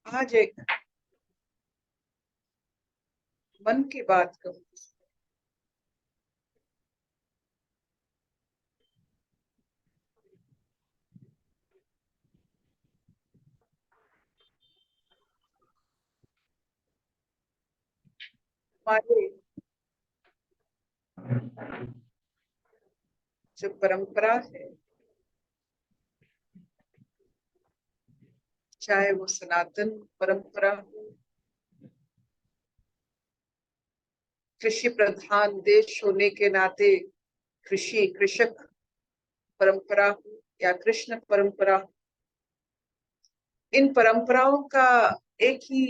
आज एक मन की बात कहूँ। हमारे जो परंपरा है, चाहे वो सनातन परंपरा हो, कृषि प्रधान देश होने के नाते कृषि कृषक परंपरा हो या कृष्ण परंपरा हो, इन परंपराओं का एक ही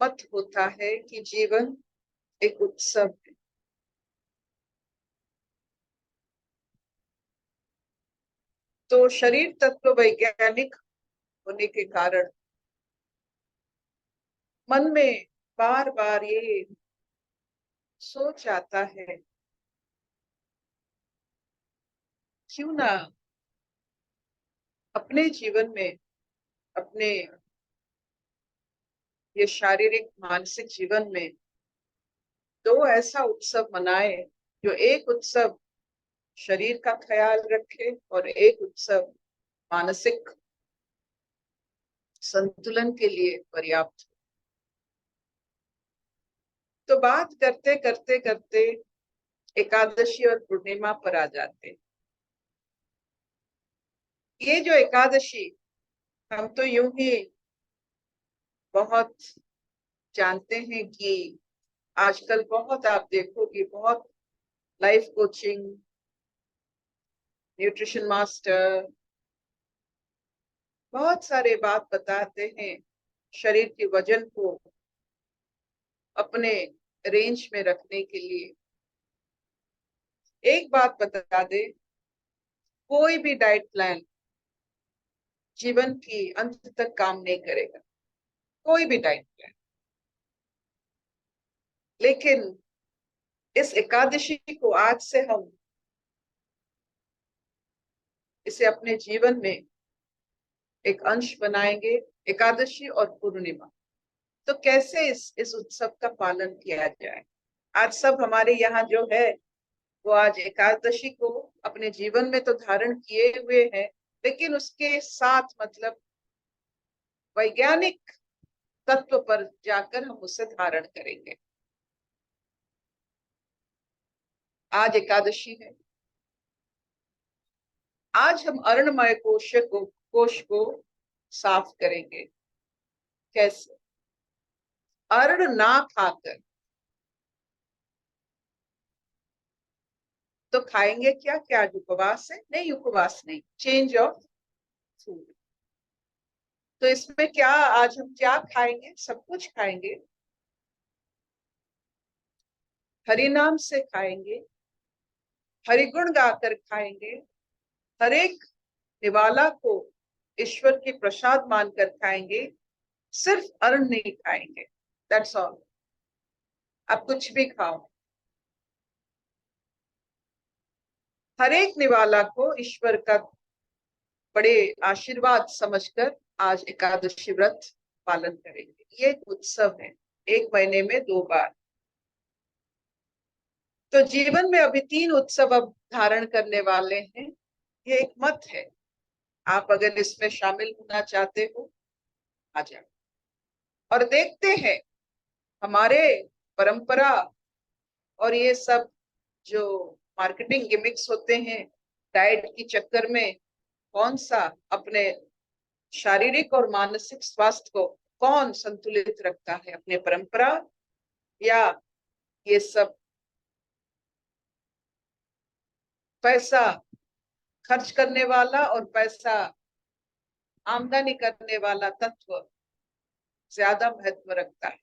मत होता है कि जीवन एक उत्सव है। तो शरीर तत्व वैज्ञानिक होने के कारण मन में बार बार ये सोच आता है, क्यों ना अपने जीवन में, अपने ये शारीरिक मानसिक जीवन में दो ऐसा उत्सव मनाए जो एक उत्सव शरीर का ख्याल रखे और एक उत्सव मानसिक संतुलन के लिए पर्याप्त। तो बात करते करते करते एकादशी और पूर्णिमा पर आ जाते। ये जो एकादशी, हम तो यूं ही बहुत जानते हैं कि आजकल बहुत आप देखोगे, बहुत लाइफ कोचिंग, न्यूट्रिशन मास्टर बहुत सारे बात बताते हैं शरीर के वजन को अपने रेंज में रखने के लिए। एक बात बता दे, कोई भी डाइट प्लान जीवन की अंत तक काम नहीं करेगा, कोई भी डाइट प्लान। लेकिन इस एकादशी को आज से हम इसे अपने जीवन में एक अंश बनाएंगे, एकादशी और पूर्णिमा। तो कैसे इस उत्सव का पालन किया जाए। आज सब हमारे यहाँ जो है वो आज एकादशी को अपने जीवन में तो धारण किए हुए हैं, लेकिन उसके साथ मतलब वैज्ञानिक तत्व पर जाकर हम उसे धारण करेंगे। आज एकादशी है। आज हम अर्णमय कोश को साफ करेंगे। कैसे? अर्ण ना खाकर तो खाएंगे क्या? क्या आज उपवास है? नहीं, उपवास नहीं, चेंज ऑफ फूड। तो इसमें क्या आज हम क्या खाएंगे? सब कुछ खाएंगे, हरि नाम से खाएंगे, हरिगुण गाकर खाएंगे, हर एक निवाला को ईश्वर की प्रसाद मानकर खाएंगे, सिर्फ अन्न नहीं खाएंगे। That's all. आप कुछ भी खाओ, हर एक निवाला को ईश्वर का बड़े आशीर्वाद समझकर आज एकादशी व्रत पालन करेंगे। ये एक उत्सव है, एक महीने में 2 बार। तो जीवन में अभी 3 उत्सव अब धारण करने वाले हैं। ये एक मत है, आप अगर इसमें शामिल होना चाहते हो आ जाओ। और देखते हैं हमारे परंपरा और ये सब जो मार्केटिंग गिमिक्स होते हैं डाइट की चक्कर में, कौन सा अपने शारीरिक और मानसिक स्वास्थ्य को कौन संतुलित रखता है, अपने परंपरा या ये सब पैसा खर्च करने वाला और पैसा आमदनी करने वाला तत्व ज्यादा महत्व रखता है।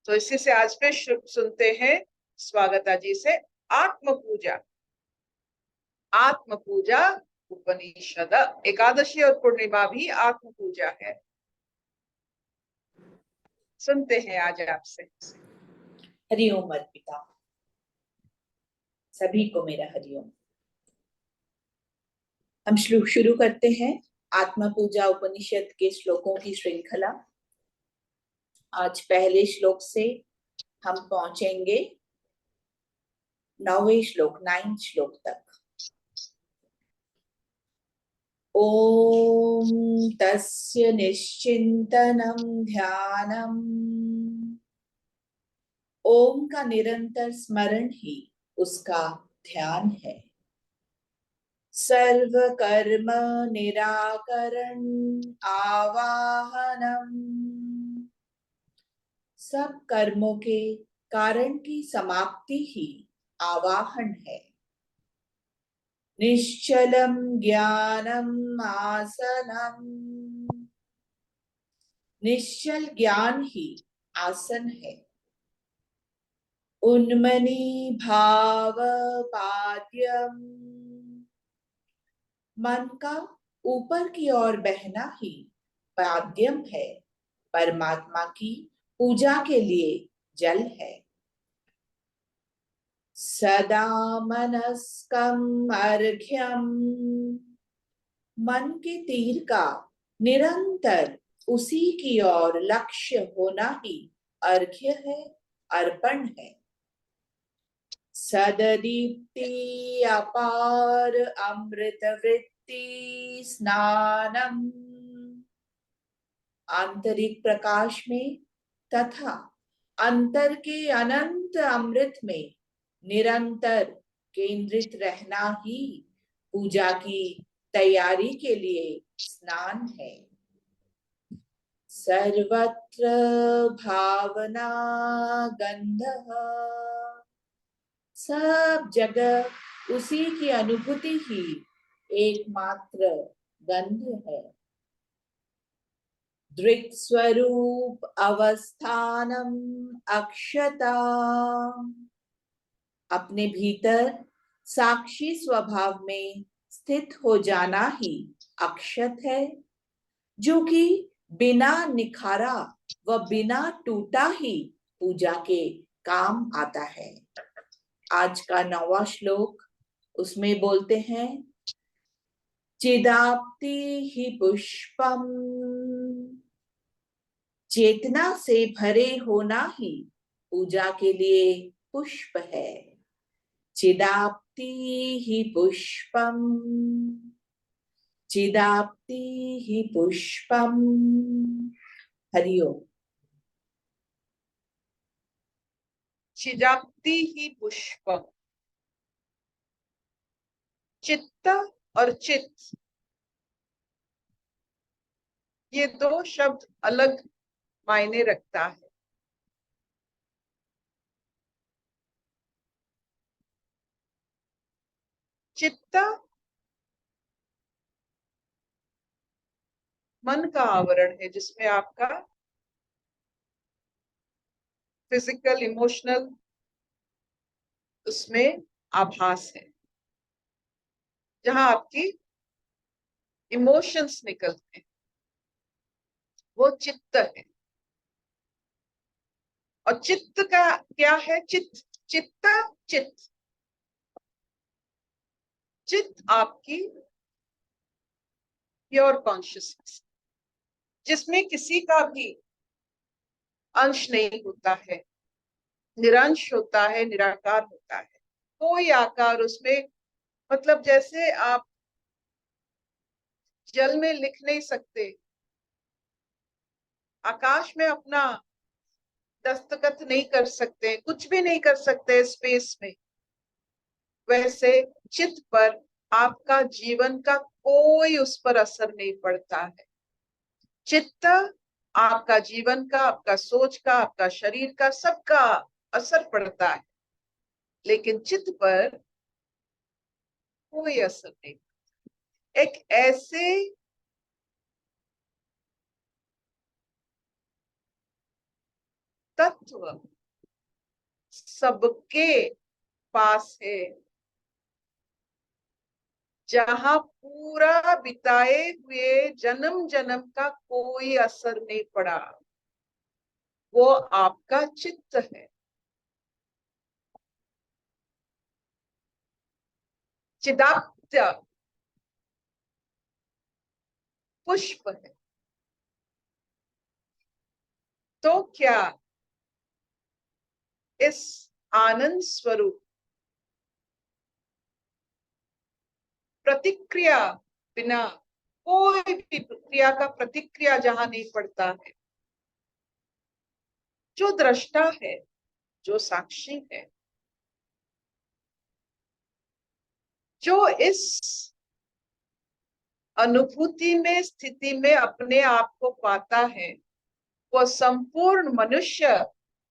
तो इसी से आज में सुनते हैं स्वागता जी से, आत्म पूजा। आत्म पूजा उपनिषद। एकादशी और पूर्णिमा भी आत्म पूजा है। सुनते हैं आज आपसे। हरिओम अर्पिता। सभी को मेरा हरिओम। हम शुरू करते हैं आत्म पूजा उपनिषद के श्लोकों की श्रृंखला। आज पहले श्लोक से हम पहुंचेंगे 9वें श्लोक 9th श्लोक तक। ओम तस्य निश्चिंतनम ध्यानम। ओम का निरंतर स्मरण ही उसका ध्यान है। सर्व कर्म निराकरण आवाहनम। सब कर्मों के कारण की समाप्ति ही आवाहन है। निश्चलम ज्ञानम आसनम। निश्चल ज्ञान ही आसन है। उन्मनी भाव पाद्यम। मन का ऊपर की ओर बहना ही पाद्यम है। परमात्मा की पूजा के लिए जल है। सदा मनस्कम अर्घ्यम। मन के तीर का निरंतर उसी की ओर लक्ष्य होना ही अर्घ्य है, अर्पण है। सददीप्ति अपार अमृत वृत्ति स्नानम। आंतरिक प्रकाश में तथा अंतर के अनंत अमृत में निरंतर केंद्रित रहना ही पूजा की तैयारी के लिए स्नान है। सर्वत्र भावना गंधः। सब जगह उसी की अनुभूति ही एकमात्र गंध है। दृक् स्वरूप अवस्थानम अक्षता। अपने भीतर साक्षी स्वभाव में स्थित हो जाना ही अक्षत है, जो कि बिना निखारा व बिना टूटा ही पूजा के काम आता है। आज का 9वां श्लोक, उसमें बोलते हैं चिदाप्ति ही पुष्पम। चेतना से भरे होना ही पूजा के लिए पुष्प है। चिदाप्ति ही पुष्पम। चिदाप्ति ही पुष्पम। हरिओम। चिदाप्ति ही पुष्पम। चित्त और चित, ये दो शब्द अलग मायने रखता है। चित्त मन का आवरण है, जिसमें आपका फिजिकल इमोशनल उसमें आभास है, जहां आपकी इमोशंस निकलते हैं, वो चित्त है। और चित्त का क्या है? चित्त, चित्त, चित्त, चित्त आपकी प्योर कॉन्शियसनेस, जिसमें किसी का भी अंश नहीं होता है, निरंश होता है, निराकार होता है, कोई आकार उसमें, मतलब जैसे आप जल में लिख नहीं सकते, आकाश में अपना दस्तखत नहीं कर सकते, कुछ भी नहीं कर सकते स्पेस में, वैसे चित्त पर आपका जीवन का कोई उस पर असर नहीं पड़ता है। चित्त आपका जीवन का, आपका सोच का, आपका शरीर का, सबका असर पड़ता है, लेकिन चित्त पर कोई असर नहीं। एक ऐसे तत्व सबके पास है, जहां पूरा बिताए हुए जन्म जन्म का कोई असर नहीं पड़ा, वो आपका चित्त है। चिदाप्त्य, पुष्प है। तो क्या इस आनंद स्वरूप प्रतिक्रिया बिना, कोई भी क्रिया का प्रतिक्रिया जहां नहीं पड़ता है, जो दृष्टा है, जो साक्षी है, जो इस अनुभूति में, स्थिति में अपने आप को पाता है, वह संपूर्ण मनुष्य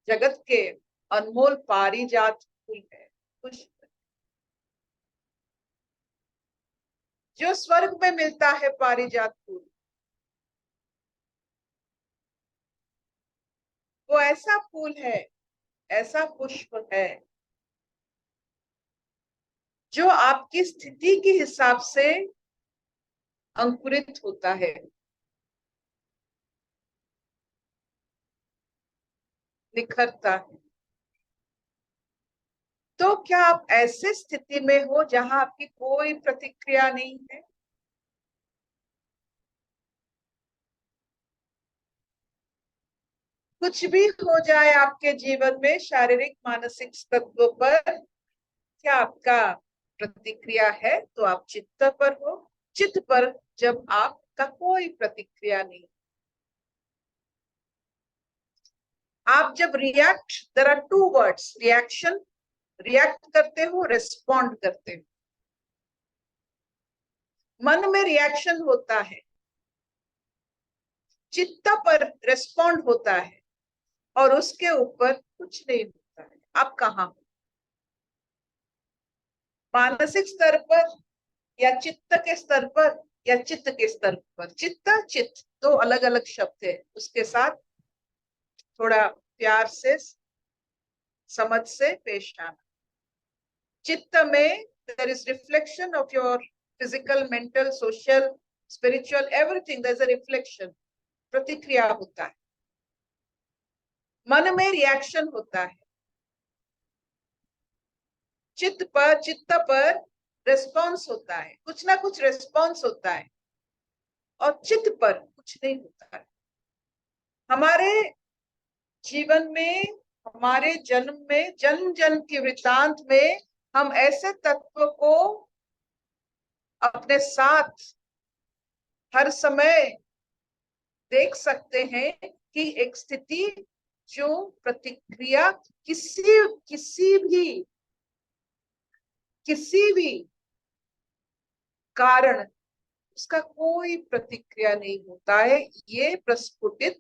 जगत के अनमोल पारिजात फूल है, पुष्प, जो स्वर्ग में मिलता है। पारिजात फूल वो ऐसा फूल है, ऐसा पुष्प है, जो आपकी स्थिति के हिसाब से अंकुरित होता है, निखरता है। तो क्या आप ऐसे स्थिति में हो जहां आपकी कोई प्रतिक्रिया नहीं है? कुछ भी हो जाए आपके जीवन में, शारीरिक मानसिक तत्वों पर, क्या आपका प्रतिक्रिया है? तो आप चित्त पर हो। चित्त पर जब आपका कोई प्रतिक्रिया नहीं, आप जब react, there are two words, reaction, react करते हो, रिस्पॉन्ड करते हो। मन में रिएक्शन होता है, चित्त पर रिस्पॉन्ड होता है, और उसके ऊपर कुछ नहीं होता है। आप कहाँ हो? मानसिक स्तर पर, या चित्त के स्तर पर, या चित्त के स्तर पर? चित्त चित्त दो अलग अलग शब्द है, उसके साथ थोड़ा प्यार से, समझ से पेश आना। चित्त में there is reflection of your physical, mental, social, spiritual, everything, there's a reflection, प्रतिक्रिया होता है। मन में रिएक्शन होता है, चित्त पर रिस्पॉन्स होता है, कुछ ना कुछ रिस्पॉन्स होता है, और चित्त पर कुछ नहीं होता है। हमारे जीवन में, हमारे जन्म में, जन्म जन्म के वृतांत में हम ऐसे तत्व को अपने साथ हर समय देख सकते हैं कि एक स्थिति, जो प्रतिक्रिया किसी किसी भी कारण, उसका कोई प्रतिक्रिया नहीं होता है, ये प्रस्फुटित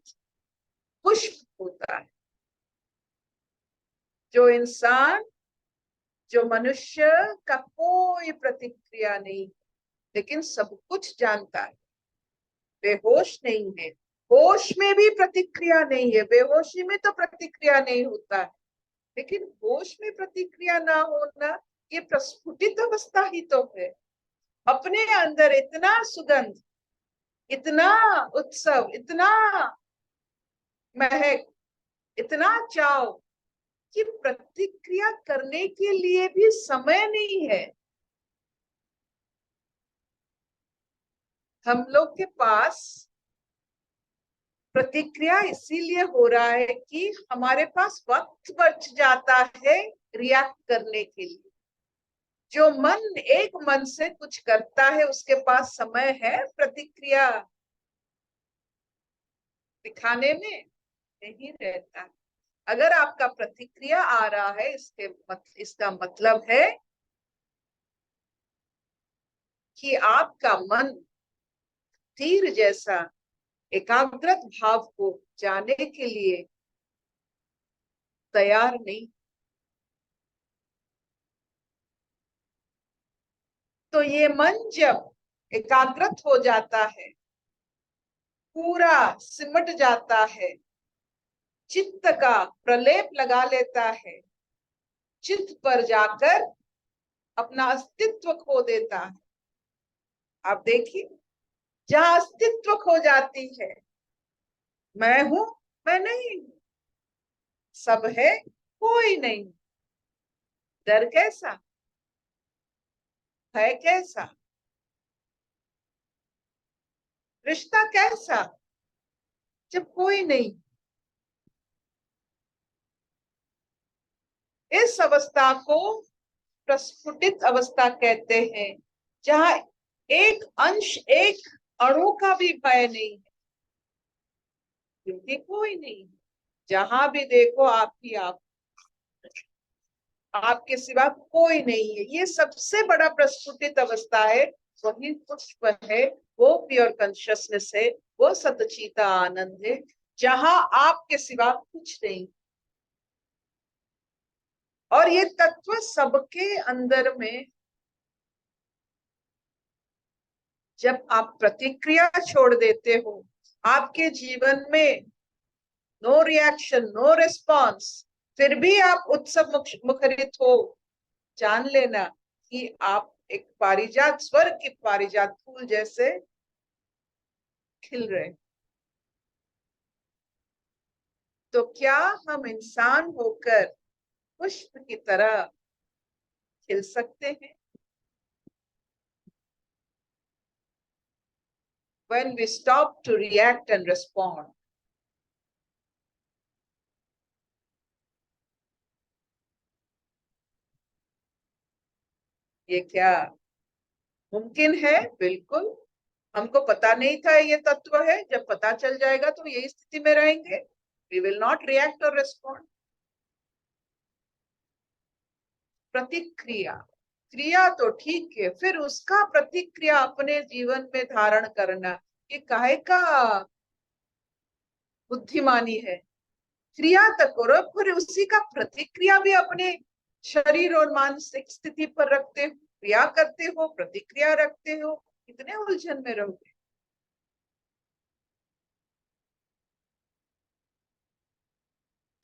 पुष्प होता है। जो इंसान, जो मनुष्य का कोई प्रतिक्रिया नहीं, लेकिन सब कुछ जानता है, बेहोश नहीं है, होश में भी प्रतिक्रिया नहीं है, बेहोशी में तो प्रतिक्रिया नहीं होता है, लेकिन होश में प्रतिक्रिया ना होना, ये प्रस्फुटित अवस्था ही तो है। अपने अंदर इतना सुगंध, इतना उत्सव, इतना महक, इतना चाव, कि प्रतिक्रिया करने के लिए भी समय नहीं है। हम लोग के पास प्रतिक्रिया इसीलिए हो रहा है कि हमारे पास वक्त बच जाता है रिएक्ट करने के लिए। जो मन एक मन से कुछ करता है, उसके पास समय है प्रतिक्रिया दिखाने में नहीं रहता। अगर आपका प्रतिक्रिया आ रहा है, इसका मतलब है कि आपका मन तीर जैसा एकाग्रत भाव को जाने के लिए तैयार नहीं। तो ये मन जब एकाग्रत हो जाता है, पूरा सिमट जाता है, चित्त का प्रलेप लगा लेता है, चित्त पर जाकर अपना अस्तित्व खो देता है। आप देखिए, जहां अस्तित्व खो जाती है, मैं हूं, मैं नहीं हूं, सब है, कोई नहीं, डर कैसा, है कैसा? रिश्ता कैसा? जब कोई नहीं। इस अवस्था को प्रस्फुटित अवस्था कहते हैं, जहां एक अंश, एक अणु का भी भय नहीं है, क्योंकि कोई नहीं। जहां भी देखो आप ही आप, आपके सिवा कोई नहीं है। ये सबसे बड़ा प्रस्फुटित अवस्था है, वही पुष्प है, वो प्योर कॉन्शियसनेस है, वो सतचिता आनंद है, जहां आपके सिवा कुछ नहीं। और ये तत्व सबके अंदर में, जब आप प्रतिक्रिया छोड़ देते हो, आपके जीवन में नो रिएक्शन, नो रिस्पॉन्स, फिर भी आप उत्सव मुखरित हो, जान लेना कि आप एक पारिजात, स्वर्ग के पारिजात फूल जैसे खिल रहे। तो क्या हम इंसान होकर पुष्प की तरह खिल सकते हैं? When we stop to react and respond. ये क्या मुमकिन है? बिल्कुल। हमको पता नहीं था ये तत्व है, जब पता चल जाएगा तो यही स्थिति में रहेंगे। वी विल नॉट रिएक्ट और रिस्पॉन्ड। प्रतिक्रिया, क्रिया तो ठीक है, फिर उसका प्रतिक्रिया अपने जीवन में धारण करना, ये काहे का बुद्धिमानी है। क्रिया तक करो, फिर उसी का प्रतिक्रिया भी अपने शरीर और मानसिक स्थिति पर रखते हो, क्रिया करते हो, प्रतिक्रिया रखते हो, कितने उलझन में रहोगे।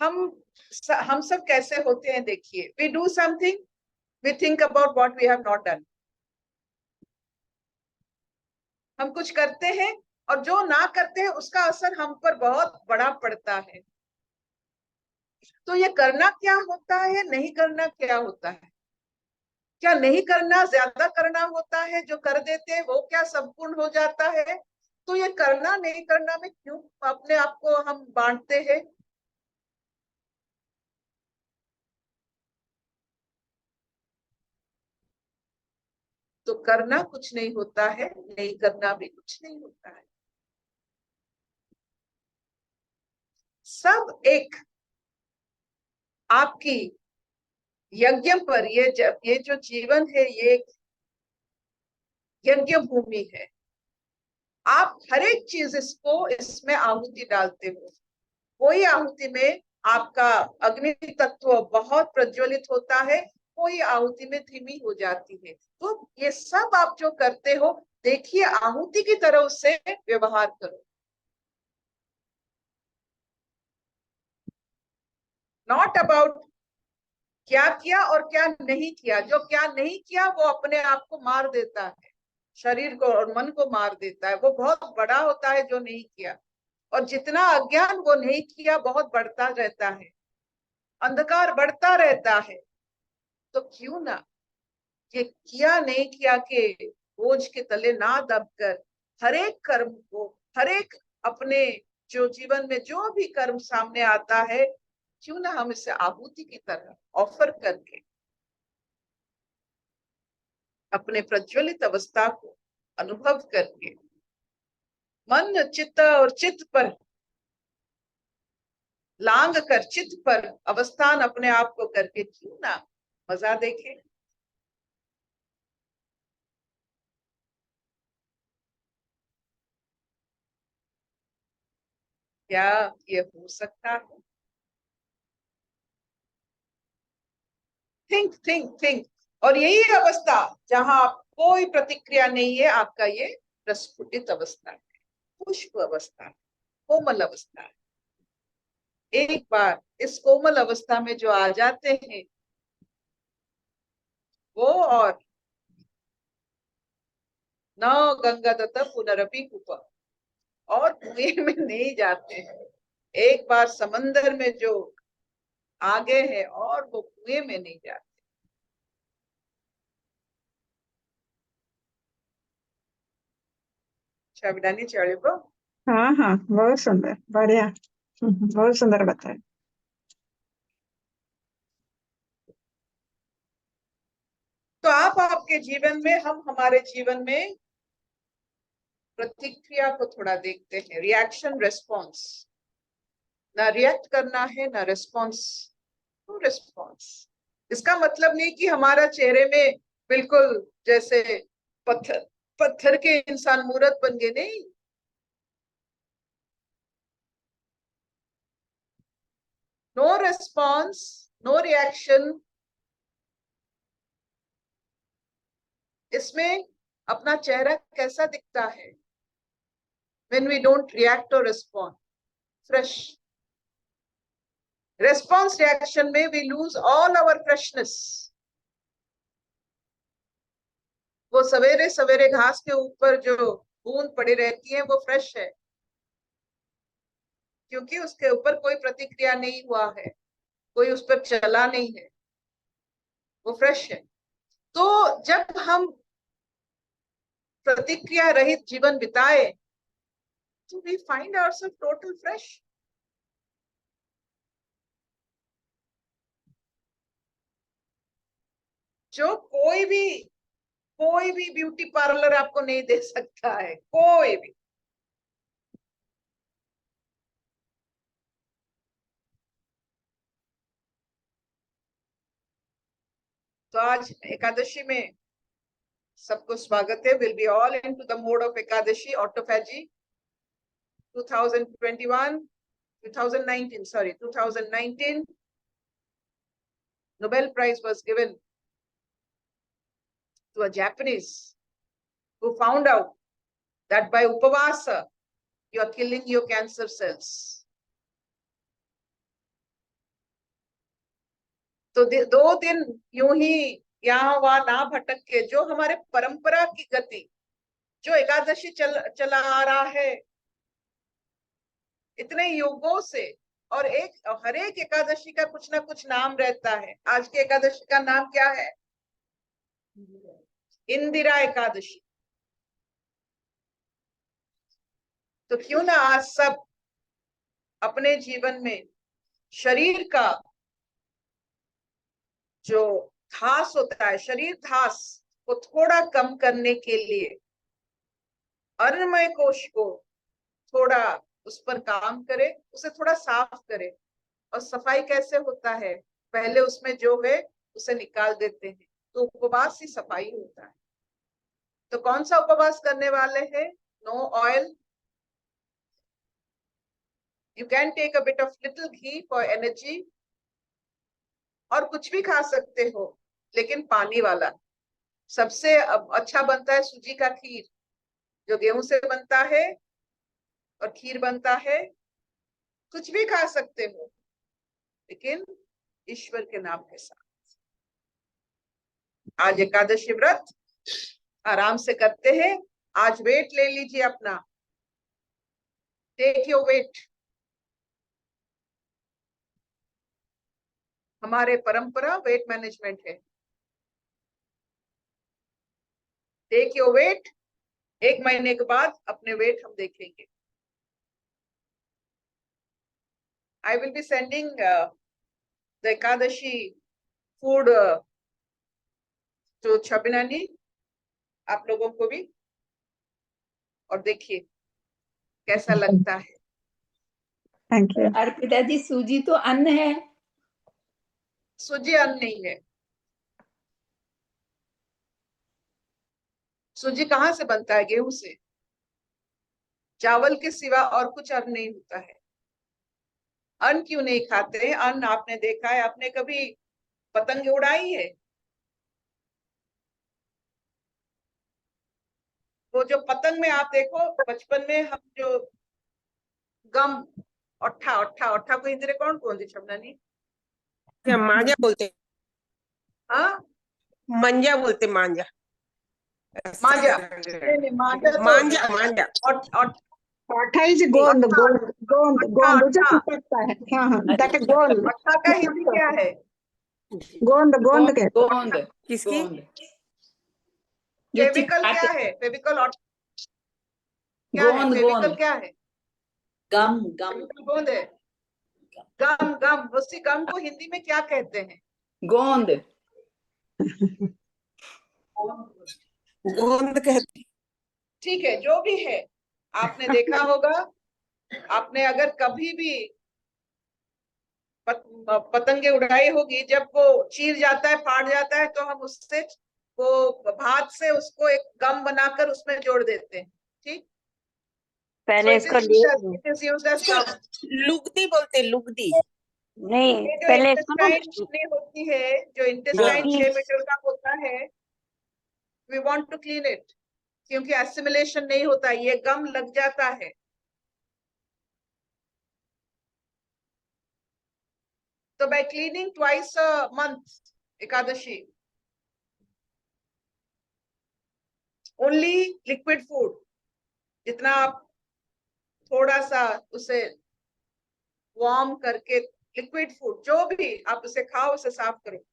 हम सब कैसे होते हैं देखिए, we do something, we think about what we have not done. हम कुछ करते हैं और जो ना करते हैं उसका असर हम पर बहुत बड़ा पड़ता है। तो ये करना क्या होता है, नहीं करना क्या होता है? क्या नहीं करना ज्यादा करना होता है? जो कर देते हैं वो क्या संपूर्ण हो जाता है? तो ये करना नहीं करना में क्यों अपने आप को हम बांटते हैं? तो करना कुछ नहीं होता है, नहीं करना भी कुछ नहीं होता है। सब एक आपकी यज्ञ पर, ये जो जीवन है ये एक यज्ञ भूमि है। आप हर एक चीज इसको, इसमें आहुति डालते हो। कोई आहुति में आपका अग्नि तत्व बहुत प्रज्वलित होता है, कोई आहुति में धीमी हो जाती है। तो ये सब आप जो करते हो, देखिए आहुति की तरह उससे व्यवहार करो। नॉट अबाउट क्या किया और क्या नहीं किया। जो क्या नहीं किया वो अपने आप को मार देता है, शरीर को और मन को मार देता है, वो बहुत बड़ा होता है जो नहीं किया। और जितना अज्ञान वो नहीं किया बहुत बढ़ता रहता है, अंधकार बढ़ता रहता है। तो क्यों ना ये किया नहीं किया के बोझ के तले ना दबकर, हर एक कर्म को, हर एक अपने जो जीवन में जो भी कर्म सामने आता है, क्यों ना हम इसे आहुति की तरह ऑफर करके अपने प्रज्वलित अवस्था को अनुभव करके, मन चित्त और चित्त पर लांग कर, चित्त पर अवस्थान अपने आप को करके क्यों ना मजा देखे। क्या ये हो सकता है? Think think think. और यही अवस्था जहां आप कोई प्रतिक्रिया नहीं है, आपका ये प्रस्फुटित अवस्था है, पुष्प अवस्था है, कोमल अवस्था है। एक बार इस कोमल अवस्था में जो आ जाते हैं वो, और न गंगा दत्त पुनरपि कुप, और कुएं में नहीं जाते हैं। एक बार समंदर में जो आगे है और वो कुएं में नहीं जाते। छविडानी चलिए। हाँ हाँ, बहुत सुंदर, बढ़िया। बहुत सुंदर बताया। तो आप आपके जीवन में, हम हमारे जीवन में प्रतिक्रिया को थोड़ा देखते हैं, रिएक्शन रेस्पॉन्स। ना रिएक्ट करना है ना रिस्पॉन्स, नो रिस्पॉन्स। इसका मतलब नहीं कि हमारा चेहरे में बिल्कुल जैसे पत्थर पत्थर के इंसान मूर्त बन गए, नहीं। नो रिस्पॉन्स, नो रिएक्शन, इसमें अपना चेहरा कैसा दिखता है? when we don't react or respond, fresh. Response reaction में we lose all our freshness. वो सवेरे सवेरे घास के ऊपर जो बूंद पड़ी रहती है वो फ्रेश है, क्योंकि उसके ऊपर कोई प्रतिक्रिया नहीं हुआ है, कोई उस पर चला नहीं है, वो फ्रेश है। तो जब हम प्रतिक्रिया रहित जीवन बिताए तो we find ourselves total fresh. जो कोई भी ब्यूटी पार्लर आपको नहीं दे सकता है, कोई भी। तो आज एकादशी में सबको स्वागत है। Will be all into the mode of Ekadashi autophagy 2019 Nobel Prize was given to a Japanese who found out that by upavasa you are killing your cancer cells. तो 2 दिन यूं ही यहाँ वहां ना भटक के, जो हमारे परंपरा की गति, जो एकादशी चला आ रहा है इतने युगों से, और हर एक एकादशी का कुछ ना कुछ नाम रहता है। आज की एकादशी का नाम क्या है? इंदिरा एकादशी। तो क्यों ना आज सब अपने जीवन में शरीर का जो घास होता है, शरीर घास को थोड़ा कम करने के लिए अन्नमय कोश को थोड़ा उस पर काम करे, उसे थोड़ा साफ करे। और सफाई कैसे होता है? पहले उसमें जो है उसे निकाल देते हैं। तो उपवास ही सफाई होता है। तो कौन सा उपवास करने वाले हैं? No oil, you can take a bit of little ghee for energy, और कुछ भी खा सकते हो लेकिन पानी वाला। सबसे अच्छा बनता है सूजी का खीर, जो गेहूं से बनता है, और खीर बनता है। कुछ भी खा सकते हो लेकिन ईश्वर के नाम के साथ। आज एकादशी व्रत आराम से करते हैं। आज वेट ले लीजिए अपना, टेक योर वेट। हमारे परंपरा वेट मैनेजमेंट है। Take your weight. 1 महीने के बाद अपने वेट हम देखेंगे। I will be sending the Ekadashi food to Chhabinani, आप लोगों को भी, और देखिए कैसा लगता है। Thank you. अर्पिता जी, सूजी तो अन्न है। सूजी अन्न नहीं है। सूजी कहाँ से बनता है? गेहूं से। चावल के सिवा और कुछ अन्न नहीं होता है। अन्न क्यों नहीं खाते? अन्न आपने देखा है? आपने कभी पतंग उड़ाई है? वो जो पतंग में आप देखो, बचपन में हम जो गम अट्ठा अट्ठा अट्ठा को हिंदी में कौन कौन सी शब्द नहीं? क्या मांझा बोलते? हाँ, मंजा बोलते, मांझा। मांझा। नहीं, मांझा तो मांझा मांझा। अट्ठा इज गोंद, गोंद गोंद गोंद जो चिपकता है। हाँ हाँ, दैट गोंद। अट्ठा का हिंदी क्या है? गोंद, गोंद के। गोंद। किसकी? गोंद। फेविकल क्या है? फेविकल क्या है? गोंद फेविकल गोंद क्या है? गम गम फेविकल गोंद है। गम गम, उसी गम को हिंदी में क्या कहते हैं? गोंद गोंद कहते ठीक है, जो भी है, आपने देखा होगा, आपने अगर कभी भी पतंगे उड़ाई होगी, जब वो चीर जाता है, फाड़ जाता है, तो हम उससे वो भात से उसको एक गम बनाकर उसमें जोड़ देते हैं। ठीक, पहले इसको it is used as gum। लुगदी बोलते हैं, लुगदी। नहीं, ये जो पहले इसको ना इंटेस्टाइन चटनी होती है, जो इंटेस्टाइन हाँ। 6 मीटर का होता है, we want to clean it, क्योंकि एसिमिलेशन नहीं होता, ये गम लग जाता है। तो by cleaning twice a month, Ekadashi, only liquid food, जितना आप थोड़ा सा उसे वार्म करके, लिक्विड फूड जो भी आप उसे खाओ, उसे साफ करो।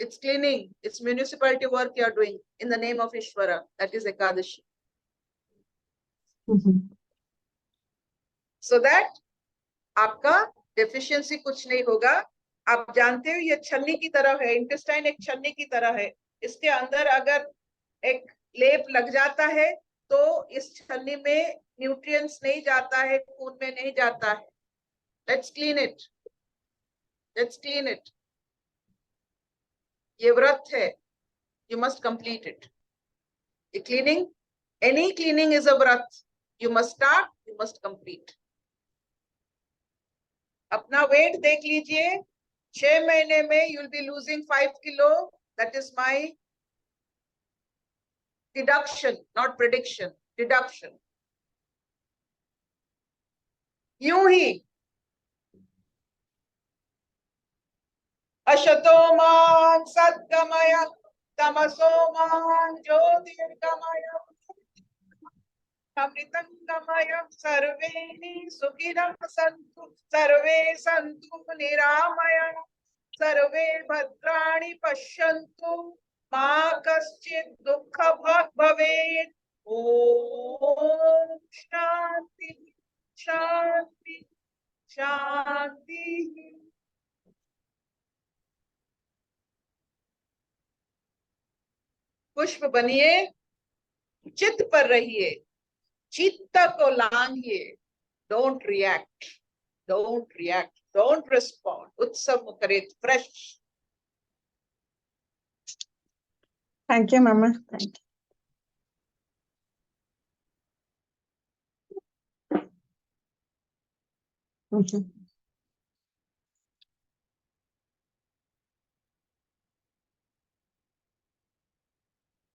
It's cleaning, it's municipality work you are doing in the name of Ishvara, that is Ekadashi. So that आपका डेफिशिएंसी कुछ नहीं होगा। आप जानते हो ये छन्नी की तरह है, इंटेस्टाइन एक छन्नी की तरह है। इसके अंदर अगर एक लेप लग जाता है तो इस छन्नी में न्यूट्रिएंट्स नहीं जाता है, खून में नहीं जाता है। Let's clean it, let's clean it. ये व्रत है, यू मस्ट कंप्लीट इट। ये cleaning, any cleaning is a vrat, you must start, you must complete. अपना वेट देख लीजिए, 6 महीने में you will be losing 5 kilo, that is my deduction, not prediction, deduction. यूं ही अशतो मां सद्गमय, तमसो मां ज्योतिर्गमय, अमृतं गमय, सर्वे सुखिनः सन्तु, सर्वे सन्तु निरामयाः, सर्वे भद्राणि पश्यन्तु, मा कश्चित् दुःखभाग् भवेत्। ओम शांति शांति शांति। पुष्प बनिए, चित्त पर रहिए, चित्त को लांघिए। Don't react, don't react, don't respond. उत्सव करे fresh. Thank you mama, thank you.